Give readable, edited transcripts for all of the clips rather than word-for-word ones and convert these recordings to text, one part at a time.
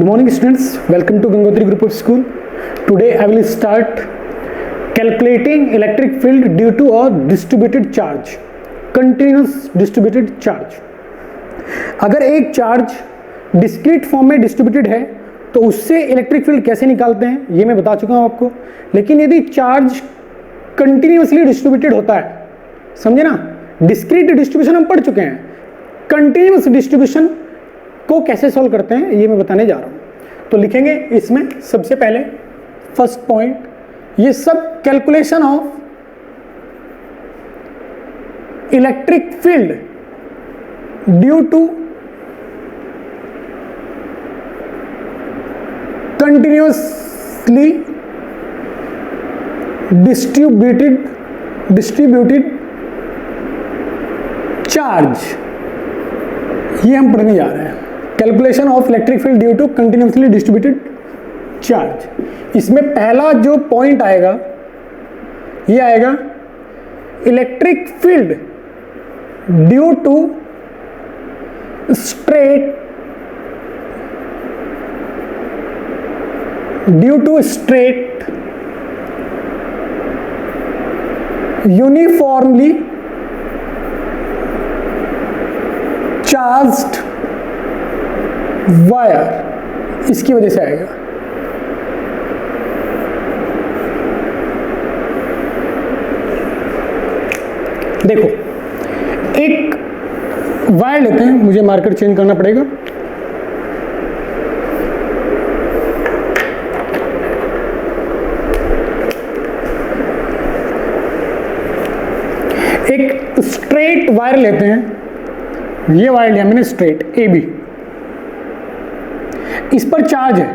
morning students, welcome to Gangotri Group of School. Today I will start calculating electric field due to a distributed charge, continuous distributed charge. अगर एक charge discrete form में distributed है तो उससे electric field कैसे निकालते हैं ये मैं बता चुका हूं आपको। लेकिन यदि चार्ज कंटिन्यूसली डिस्ट्रीब्यूटेड होता है, समझे ना, डिस्क्रीट डिस्ट्रीब्यूशन हम पढ़ चुके हैं, कंटिन्यूस डिस्ट्रीब्यूशन को कैसे सॉल्व करते हैं ये मैं बताने जा रहा हूं। तो लिखेंगे इसमें सबसे पहले फर्स्ट पॉइंट, ये सब calculation of electric field due to continuously distributed charge, ये हम पढ़ने जा रहे हैं। Calculation of electric field due to continuously distributed charge. इसमें पहला जो पॉइंट आएगा ये आएगा electric field due to straight uniformly charged wire, इसकी वजह से आएगा। देखो एक वायर लेते हैं, मुझे मार्कर चेंज करना पड़ेगा। एक स्ट्रेट वायर लेते हैं, ये वायर लिया मैंने स्ट्रेट AB, इस पर चार्ज है,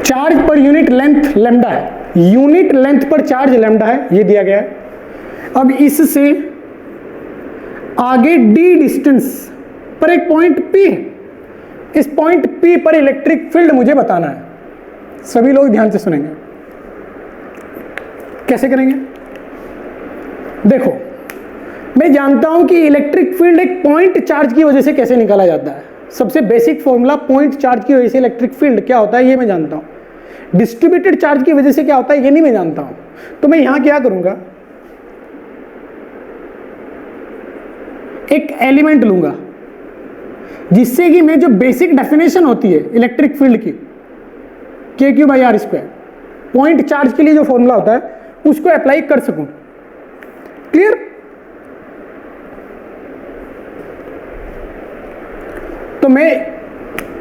charge per unit length lambda है, यूनिट लेंथ पर चार्ज लैम्डा है, ये दिया गया है। अब इससे आगे d डिस्टेंस पर एक पॉइंट P है, इस पॉइंट P पर इलेक्ट्रिक फील्ड मुझे बताना है। सभी लोग ध्यान से सुनेंगे, कैसे करेंगे। देखो मैं जानता हूं कि इलेक्ट्रिक फील्ड एक पॉइंट चार्ज की वजह से कैसे निकाला जाता है। सबसे बेसिक फॉर्मूला पॉइंट चार्ज की वजह से इलेक्ट्रिक फील्ड क्या होता है ये मैं जानता हूं। डिस्ट्रीब्यूटेड चार्ज की वजह से क्या होता है ये नहीं मैं जानता हूं। तो मैं यहां क्या करूंगा, एक एलिमेंट लूंगा जिससे कि मैं जो बेसिक डेफिनेशन होती है इलेक्ट्रिक फील्ड की, KQ/R², पॉइंट चार्ज के लिए जो फॉर्मूला होता है उसको अप्लाई कर सकूं। क्लियर। तो मैं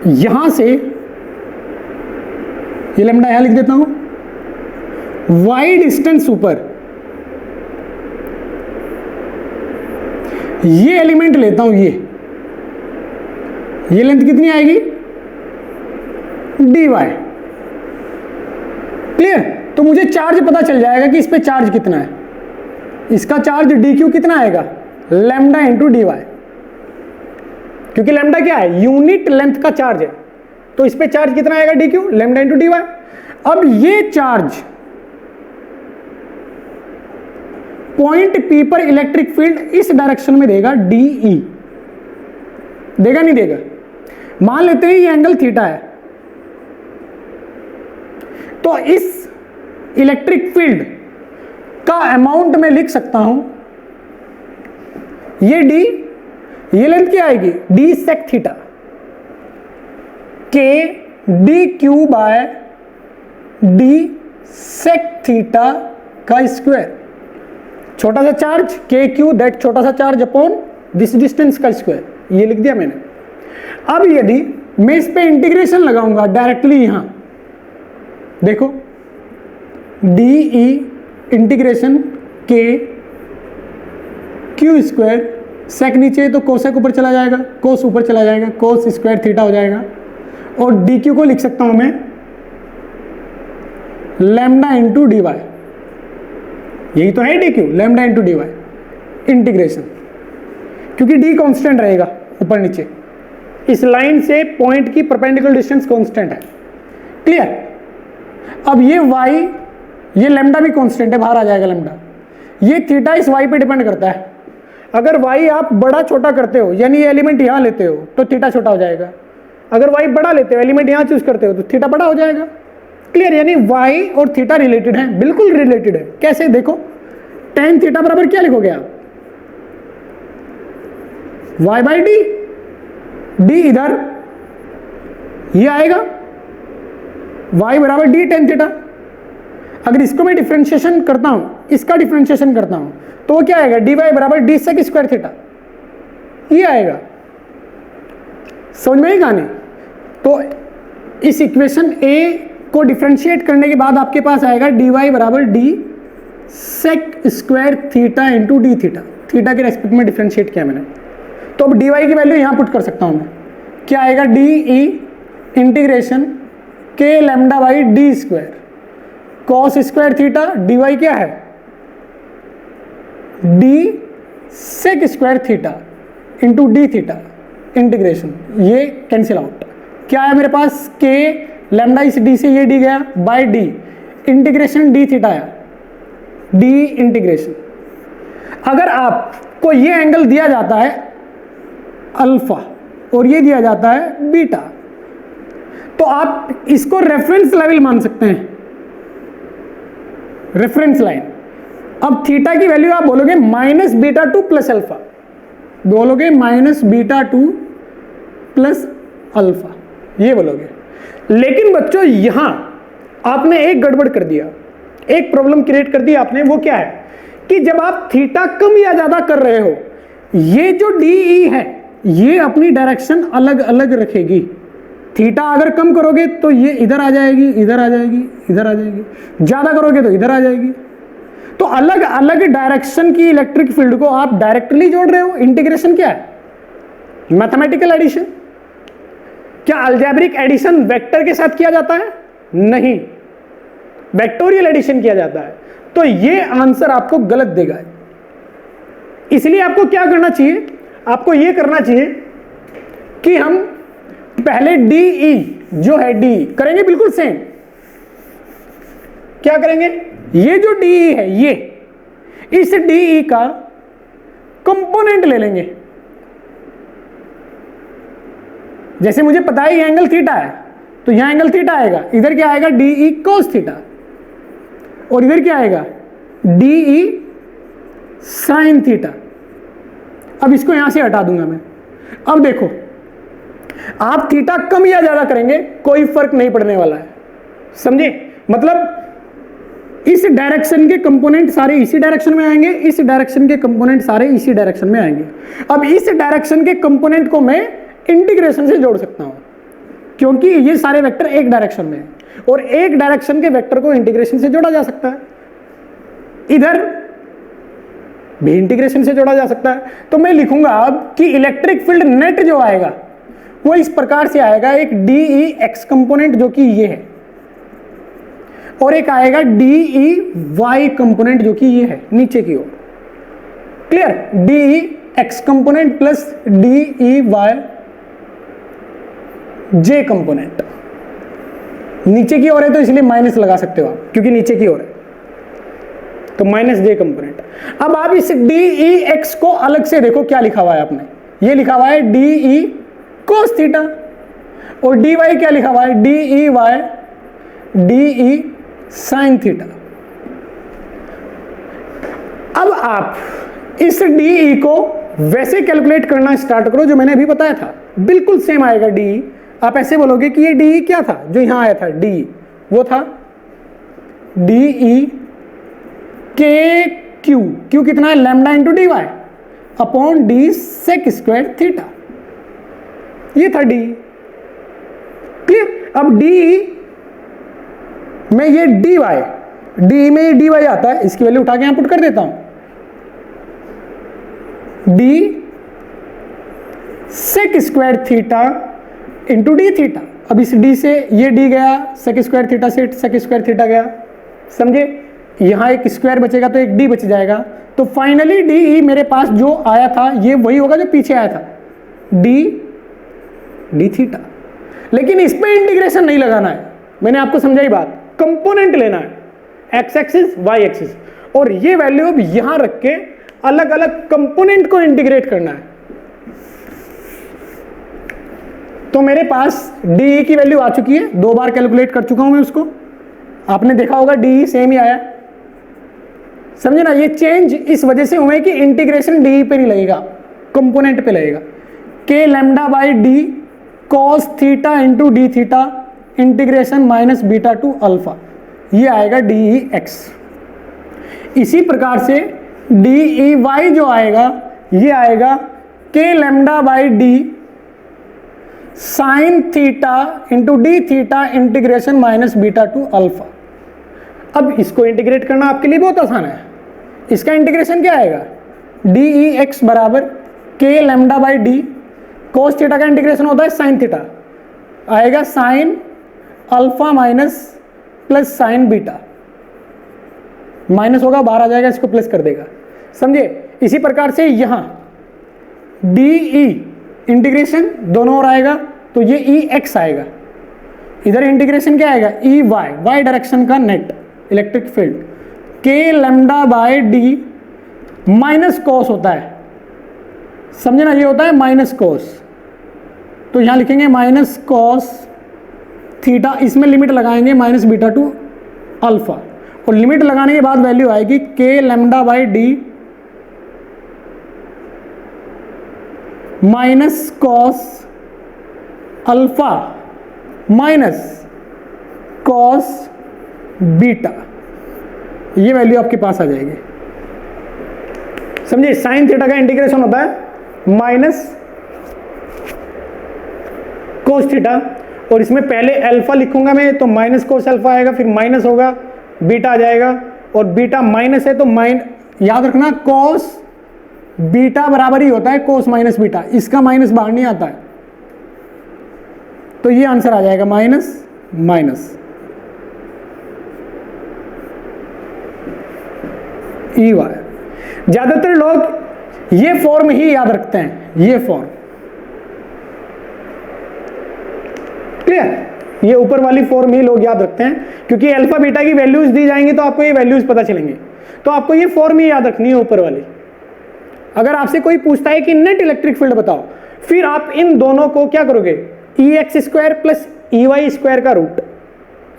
यहां से ये लैम्डा यहां लिख देता हूं, वाई डिस्टेंस ऊपर ये एलिमेंट लेता हूं, ये लेंथ कितनी आएगी dy। क्लियर। तो मुझे चार्ज पता चल जाएगा कि इस पे चार्ज कितना है। इसका चार्ज dq कितना आएगा, लैम्डा इंटू dy, क्योंकि लैम्डा क्या है, यूनिट लेंथ का चार्ज है। तो इस पे चार्ज कितना आएगा dq, लैम्डा इंटू dy। अब ये चार्ज पॉइंट P पर इलेक्ट्रिक फील्ड इस डायरेक्शन में देगा DE, देगा नहीं देगा। मान लेते हैं ये एंगल थीटा है, तो इस इलेक्ट्रिक फील्ड का अमाउंट मैं लिख सकता हूं, ये d, ये लेंथ क्या आएगी d sec theta, K dq/d sec theta का स्क्वायर। छोटा सा चार्ज KQ, दैट छोटा सा चार्ज अपॉन दिस डिस्टेंस का स्क्वायर, ये लिख दिया मैंने। अब यदि मैं इस पे इंटीग्रेशन लगाऊंगा डायरेक्टली, यहां देखो DE इंटीग्रेशन K Q² सेक नीचे तो कोसेक ऊपर चला जाएगा, कोस ऊपर चला जाएगा, कोस स्क्वायर थीटा हो जाएगा। और DQ को लिख सकता हूं मैं लैम्डा इंटू dy, यही तो है DQ, lambda into dy integration, क्योंकि d कांस्टेंट रहेगा ऊपर नीचे, इस लाइन से पॉइंट की परपेंडिकुलर डिस्टेंस कांस्टेंट है। क्लियर। अब ये y, ये लैम्डा भी कांस्टेंट है, बाहर आ जाएगा लैम्डा, ये थीटा इस y पे डिपेंड करता है। अगर y आप बड़ा छोटा करते हो, यानी ये एलिमेंट यहां लेते हो तो थीटा छोटा हो जाएगा। अगर y बड़ा लेते हो, एलिमेंट यहां चूज करते हो तो थीटा बड़ा हो जाएगा। क्लियर? यानी y और थीटा रिलेटेड है, बिल्कुल रिलेटेड है। कैसे? देखो, tan थीटा बराबर क्या लिखोगे आप? y बाई डी, डी इधर ये आएगा, y बराबर डी tan थीटा। अगर इसको मैं डिफरेंशिएशन करता हूं, इसका डिफरेंशिएशन करता हूं, तो वो क्या आएगा? डी वाई बराबर डी सेक स्क्वायर थीटा, ये आएगा। समझ में आई कहानी? तो इस इक्वेशन ए को डिफरेंशिएट करने के बाद आपके पास आएगा डी वाई बराबर D sec square theta into D theta. Theta के रेस्पेक्ट में डिफरेंशिएट किया मैंने, तो अब डी वाई की वैल्यू यहां पुट कर सकता हूं मैं। क्या आएगा? डी ई इंटीग्रेशन के lambda by D square cos square theta, D Y क्या है? D sec square theta into D theta integration, ये कैंसिल आउट। क्या है मेरे पास? के लैम्डा इस डी से ये डी गया by D integration D theta आया, डी इंटीग्रेशन। अगर आपको ये एंगल दिया जाता है अल्फा और ये दिया जाता है बीटा, तो आप इसको रेफरेंस लेवल मान सकते हैं, रेफरेंस लाइन। अब थीटा की वैल्यू आप बोलोगे minus beta two plus alpha, बोलोगे minus beta two plus alpha, ये बोलोगे। लेकिन बच्चों यहां आपने एक गड़बड़ कर दिया, एक प्रॉब्लम क्रिएट कर दी आपने। वो क्या है कि जब आप थीटा कम या ज्यादा कर रहे हो, ये जो डी ई है ये अपनी डायरेक्शन अलग अलग रखेगी। थीटा अगर कम करोगे तो ये इधर आ जाएगी, इधर आ जाएगी, इधर आ जाएगी, ज्यादा करोगे तो इधर आ जाएगी। तो अलग अलग डायरेक्शन की इलेक्ट्रिक फील्ड को आप डायरेक्टली जोड़ रहे हो। इंटीग्रेशन क्या है? Mathematical addition. क्या अलजेब्रिक एडिशन वेक्टर के साथ किया जाता है? नहीं, वेक्टोरियल एडिशन किया जाता है। तो ये आंसर आपको गलत देगा। इसलिए आपको क्या करना चाहिए? आपको ये करना चाहिए कि हम पहले डी ई जो है डी करेंगे बिल्कुल सेम। क्या करेंगे? ये जो डी ई है, ये इस डी ई का कंपोनेंट ले लेंगे। जैसे मुझे पता है ये एंगल थीटा है, तो यहां एंगल थीटा आएगा, इधर क्या आएगा? डी ई कोस थीटा, और इधर क्या आएगा? D E sine theta. अब इसको यहां से हटा दूंगा मैं। अब देखो, आप थीटा कम या ज्यादा करेंगे कोई फर्क नहीं पड़ने वाला है, समझे? मतलब इस डायरेक्शन के कंपोनेंट सारे इसी डायरेक्शन में आएंगे, इस डायरेक्शन के कंपोनेंट सारे इसी डायरेक्शन में आएंगे। अब इस डायरेक्शन के कंपोनेंट को मैं इंटीग्रेशन से जोड़ सकता हूं, क्योंकि ये सारे वेक्टर एक डायरेक्शन में है, और एक डायरेक्शन के वेक्टर को इंटीग्रेशन से जोड़ा जा सकता है। इधर भी इंटीग्रेशन से जोड़ा जा सकता है। तो मैं लिखूंगा अब कि इलेक्ट्रिक फील्ड नेट जो आएगा वो इस प्रकार से आएगा, एक डी ई एक्स कंपोनेंट जो कि ये है, और एक आएगा डी ई वाई कंपोनेंट जो कि ये है नीचे की ओर। Clear? D E X component plus D E Y J component. नीचे की ओर है तो इसलिए माइनस लगा सकते हो आप, क्योंकि नीचे की ओर है, तो माइनस जे कंपोनेंट। अब आप इस डी ई एक्स को अलग से देखो क्या लिखा हुआ है आपने। ये लिखा हुआ है डी ई कोस थीटा, और डी वाई क्या लिखा हुआ है? D E Y D E sine theta. अब आप इस डी ई को वैसे कैलकुलेट करना स्टार्ट करो जो मैंने अभी बताया था, बिल्कुल सेम आएगा डी ई। आप ऐसे बोलोगे कि ये डी ई क्या था जो यहां आया था? डी ई वो था डी ई के क्यू, क्यू कितना है? Lambda into D Y upon D sec square theta, ये था डी। क्लियर? अब डी में ये डी वाई, डी में ये डी वाई आता है, इसकी वैल्यू उठा के यहां पुट कर देता हूं, D sec square theta into D theta. अब इस डी से ये डी गया, सेक स्क्वायर थीटा से सेक स्क्वायर थीटा गया, समझे? यहां एक स्क्वायर बचेगा तो एक डी बच जाएगा। तो फाइनली डी ई मेरे पास जो आया था ये वही होगा जो पीछे आया था, डी डी थीटा। लेकिन इस पे इंटीग्रेशन नहीं लगाना है, मैंने आपको समझाई बात। कंपोनेंट लेना है, एक्स एक्सिस वाई एक्सिस, और ये वैल्यू अब यहां रख के अलग अलग कंपोनेंट को इंटीग्रेट करना है। तो मेरे पास डी की वैल्यू आ चुकी है, 2 बार कैलकुलेट कर चुका हूं मैं उसको, आपने देखा होगा डी सेम ही आया, समझे ना। ये चेंज इस वजह से हुए कि इंटीग्रेशन डी पे नहीं लगेगा, कंपोनेंट पे लगेगा। के lambda by d cos theta into D theta integration minus beta two alpha, ये आएगा डी ई एक्स। इसी प्रकार से डी ई वाई जो आएगा ये आएगा के lambda by D sine theta into D theta integration minus beta two alpha. अब इसको इंटीग्रेट करना आपके लिए बहुत आसान है। इसका इंटीग्रेशन क्या आएगा, डी ई एक्स बराबर के lambda by d cos theta का इंटीग्रेशन होता है साइन थीटा, आएगा sine alpha minus plus sign beta, minus होगा बाहर आ जाएगा, इसको प्लस कर देगा, समझे। इसी प्रकार से यहां डी ई इंटीग्रेशन दोनों ओर आएगा तो ये ई एक्स आएगा, इधर इंटीग्रेशन क्या आएगा ई वाई, वाई डायरेक्शन का नेट इलेक्ट्रिक फील्ड के lambda by D minus cos होता है, समझे ना, ये होता है माइनस कॉस, तो यहां लिखेंगे माइनस कॉस थीटा, इसमें लिमिट लगाएंगे माइनस बीटा टू अल्फा, और लिमिट लगाने के बाद वैल्यू आएगी के lambda by D minus cos alpha minus cos beta, ये वैल्यू आपके पास आ जाएगी, समझिए। साइन थीटा का इंटीग्रेशन होता है माइनस कोस थीटा, और इसमें पहले अल्फा लिखूंगा मैं तो माइनस कोस अल्फा आएगा, फिर माइनस होगा बीटा आ जाएगा, और बीटा माइनस है तो याद रखना कोस बीटा बराबर ही होता है कोस माइनस बीटा, इसका माइनस बाहर नहीं आता है, तो ये आंसर आ जाएगा माइनस माइनस ई वाई। ज्यादातर लोग ये फॉर्म ही याद रखते हैं, ये फॉर्म क्लियर, ये ऊपर वाली फॉर्म ही लोग याद रखते हैं, क्योंकि अल्फा बीटा की वैल्यूज दी जाएंगी तो आपको ये वैल्यूज पता चलेंगे, तो आपको ये फॉर्म ही याद रखनी है ऊपर वाली। अगर आपसे कोई पूछता है कि नेट इलेक्ट्रिक फील्ड बताओ, फिर आप इन दोनों को क्या करोगे, E X square plus E Y square का रूट,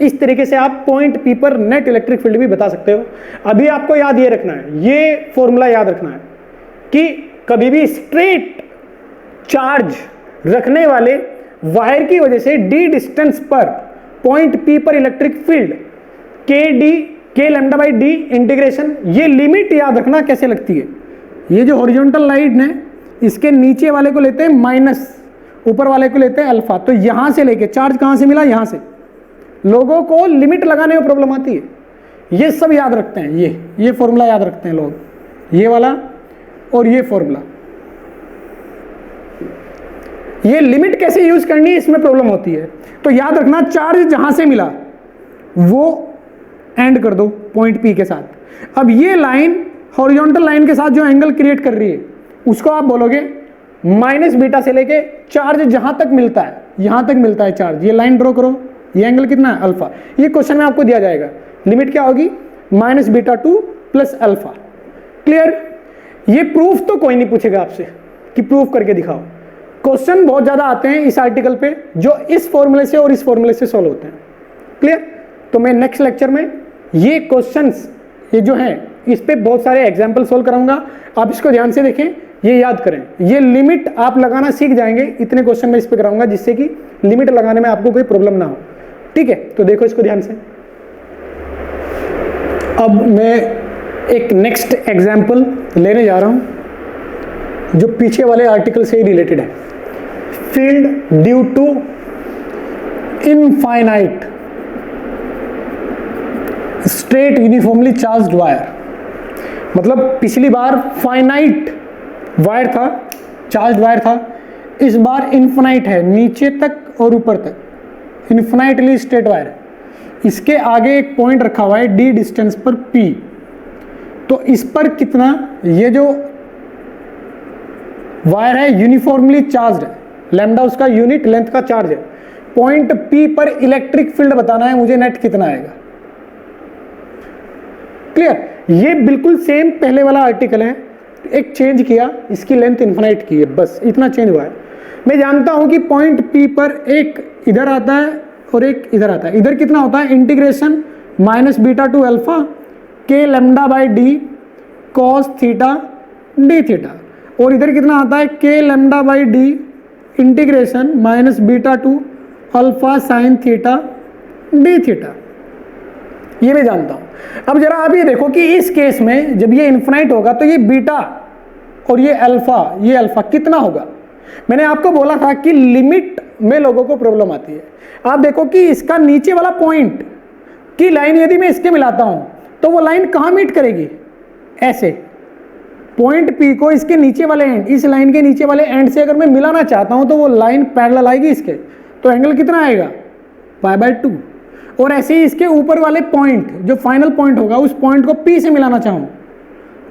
इस तरीके से आप पॉइंट पी पर नेट इलेक्ट्रिक फील्ड भी बता सकते हो। अभी आपको याद ये रखना है, ये फॉर्मूला याद रखना है कि कभी भी स्ट्रेट चार्ज रखने वाले वायर की वजह से डी डिस्टेंस पर पॉइंट पी पर इलेक्ट्रिक फील्ड के लैम्डा बाई डी इंटीग्रेशन, ये लिमिट याद रखना कैसे लगती है। ये जो हॉरिजॉन्टल लाइन है इसके नीचे वाले को लेते हैं माइनस, ऊपर वाले को लेते हैं अल्फा, तो यहां से लेके चार्ज कहां से मिला, यहां से। लोगों को लिमिट लगाने में प्रॉब्लम आती है, ये सब याद रखते हैं, ये फॉर्मूला याद रखते हैं लोग, ये वाला और ये फॉर्मूला। ये लिमिट कैसे यूज करनी है इसमें प्रॉब्लम होती है, तो याद रखना चार्ज जहां से मिला वो एंड कर दो पॉइंट पी के साथ। अब ये लाइन हॉरिजॉन्टल लाइन के साथ जो एंगल क्रिएट कर रही है उसको आप बोलोगे माइनस बीटा से लेके चार्ज जहां तक मिलता है, यहां तक मिलता है चार्ज, ये लाइन ड्रॉ करो, ये एंगल कितना है अल्फा, ये क्वेश्चन में आपको दिया जाएगा, लिमिट क्या होगी minus beta two plus alpha. Clear, ये प्रूफ तो कोई नहीं पूछेगा आपसे कि प्रूफ करके दिखाओ, क्वेश्चन बहुत ज्यादा आते हैं इस आर्टिकल पे जो इस फॉर्मूले से और इस फॉर्मूले से सॉल्व होते हैं। क्लियर, तो मैं नेक्स्ट लेक्चर में ये क्वेश्चंस ये जो हैं इस पे बहुत सारे एग्जाम्पल सोल्व कराऊंगा, आप इसको ध्यान से देखें, ये याद करें, ये लिमिट आप लगाना सीख जाएंगे, इतने क्वेश्चन में इस पे कराऊंगा जिससे कि लिमिट लगाने में आपको कोई प्रॉब्लम ना हो। ठीक है, तो देखो इसको ध्यान से। अब मैं एक नेक्स्ट एग्जाम्पल लेने जा रहा हूं जो पीछे वाले आर्टिकल से ही रिलेटेड है। Field due to infinite straight uniformly charged wire, मतलब पिछली बार फाइनाइट वायर था, चार्ज्ड वायर था, इस बार इनफाइनाइट है, नीचे तक और ऊपर तक इनफाइनाइटली स्ट्रेट वायर। इसके आगे एक पॉइंट रखा हुआ है डी डिस्टेंस पर पी, तो इस पर कितना, ये जो वायर है यूनिफॉर्मली चार्ज्ड है, लैम्डा उसका यूनिट लेंथ का चार्ज है, पॉइंट पी पर इलेक्ट्रिक फील्ड बताना है मुझे, नेट कितना आएगा। क्लियर, ये बिल्कुल सेम पहले वाला आर्टिकल है, एक चेंज किया, इसकी लेंथ इन्फिनाइट की है, बस इतना चेंज हुआ है। मैं जानता हूं कि पॉइंट P पर एक इधर आता है और एक इधर आता है। इधर कितना होता है, integration minus beta two alpha K lambda by d cos theta d theta, और इधर कितना आता है K lambda by d integration minus beta two alpha sine theta d theta. ये मैं जानता हूं। अब जरा आप ये देखो कि इस केस में जब ये इन्फिनाइट होगा तो ये बीटा और ये अल्फा कितना होगा। मैंने आपको बोला था कि लिमिट में लोगों को प्रॉब्लम आती है। आप देखो कि इसका नीचे वाला पॉइंट की लाइन यदि मैं इसके मिलाता हूं तो वो लाइन कहां मीट करेगी, ऐसे पॉइंट P को इसके नीचे वाले एंड, इस लाइन के नीचे वाले एंड से अगर मैं मिलाना चाहता हूं तो वो लाइन पैरेलल आएगी इसके, तो एंगल कितना आएगा π/2। और ऐसे ही इसके ऊपर वाले पॉइंट जो फाइनल पॉइंट होगा उस पॉइंट को P से मिलाना चाहूं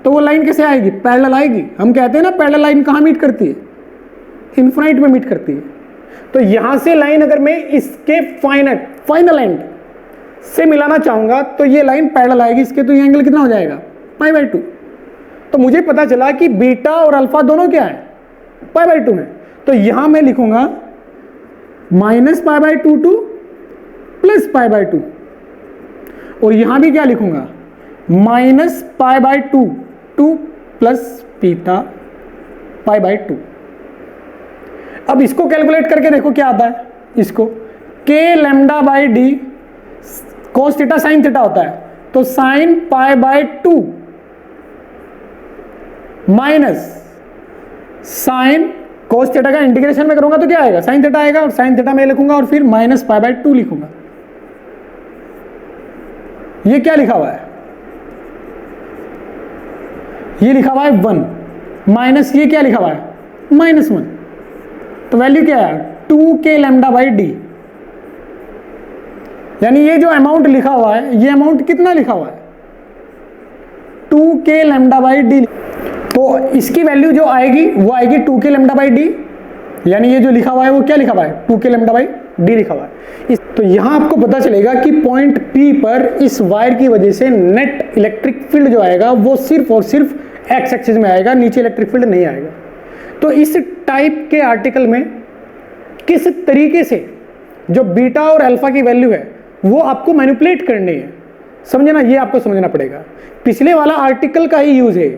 तो वो लाइन कैसे आएगी, पैरेलल आएगी। हम कहते हैं ना पैरेलल लाइन कहां मीट करती है, इन्फिनाइट में मीट करती है। तो यहां से लाइन अगर मैं इसके फाइनल एंड से मिलाना चाहूंगा तो ये लाइन पैरेलल आएगी इसके, तो ये एंगल कितना हो जाएगा π/2। तो मुझे पता चला कि बीटा और अल्फा दोनों क्या है, π/2 है। तो यहां मैं लिखूंगा माइनस π/2 टू प्लस π/2, और यहां भी क्या लिखूंगा माइनस π/2 टू प्लस बीटा π/2। अब इसको कैलकुलेट करके देखो क्या आता है, इसको K lambda by d cos theta sine theta होता है, तो sine π/2 minus sine cos theta का इंटीग्रेशन में करूंगा तो क्या आएगा, साइन थीटा आएगा, और साइन थीटा में लिखूंगा और फिर माइनस π/2 लिखूंगा। ये क्या लिखा हुआ है, ये लिखा हुआ है 1 माइनस ये क्या लिखा हुआ है -1, तो वैल्यू क्या है 2k लैम्डा बाई डी। यानी ये जो अमाउंट लिखा हुआ है ये अमाउंट कितना लिखा हुआ है 2k लैम्डा बाई डी। तो इसकी वैल्यू जो आएगी वो आएगी 2k लैम्डा बाई डी, यानी ये जो लिखा हुआ है वो क्या लिखा हुआ है 2k लैम्डा बाई डी लिखा हुआ है। तो यहां आपको पता चलेगा कि पॉइंट P पर इस वायर की वजह से नेट इलेक्ट्रिक फील्ड जो आएगा वो सिर्फ और सिर्फ एक्स एक्सिस में आएगा, नीचे इलेक्ट्रिक फील्ड नहीं आएगा। तो इस टाइप के आर्टिकल में किस तरीके से जो बीटा और अल्फा की वैल्यू है वो आपको मैनिपुलेट करनी है, समझना, ये आपको समझना पड़ेगा। पिछले वाला आर्टिकल का ही यूज है।